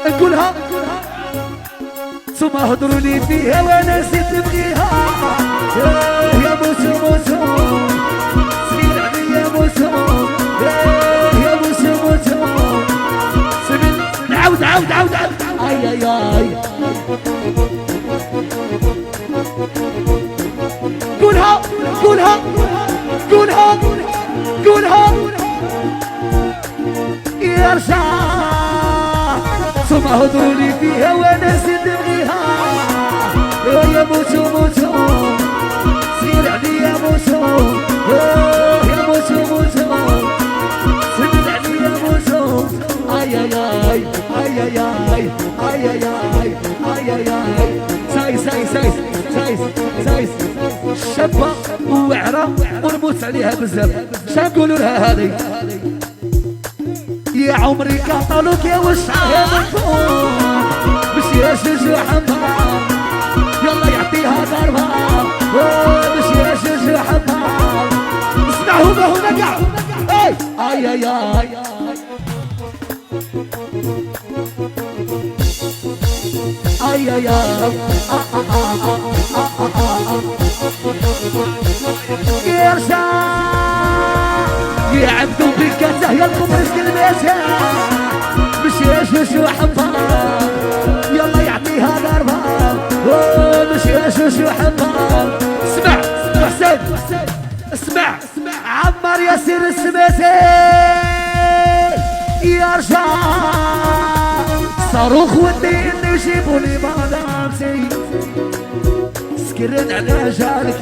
نقولها ثم هضروا لي فيها وانا نسيت نبغيها. يا موسو موسو سير عليا موسو، يا موسو موسو عاود عاود عاود عاود. اي اي اي قولها قولها قولها قولها يا رشاح ثم هضروا لي فيها وانا نسيت نبغيها. يا موسو موسو سير عليا موسو، يا موسو موسو سير عليا موسو. اي اي اي اي اي اي اي اي اي اي اي سايس سايس سايس سايس سايس شابة ووعرة ونموت عليها بزاف. شنقولوا لها هذي يا عمري كطلوك يا وسعها مفهوم باش يشجع حمار يلا يعطيها ضربة باش يشجع حمار. اسمعوا ما هنا قاع اي اي اي اي اي يا رشاق يا عبدو بالكته يا القمرس كلمتها باش يشوشو حمار يلا يعطيها ضربة باش يشوشو حمار. اسمع حسين اسمع عمار ياسر السماسي يا رشاق صاروخ ودي اني يجيبوا لي مدامسي سكرن على جالك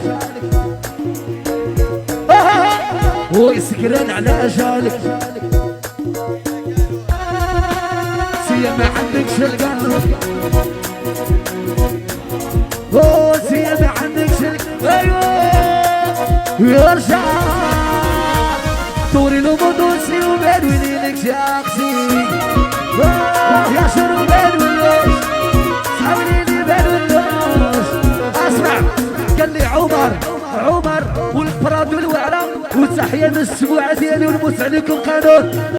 ويسكرن على جالك سيا ما عندكش القلب سيا ما عندكش القلب. ايوه يرجع دوري لو مدوسي وبدوي لك شاخسي يا شربان واللوش صحابني اللي بالو اللوش. اسمع قال لي عمر والبراد والوعرة وتحية من السبوعة ديالي ونموت عليكم قانون.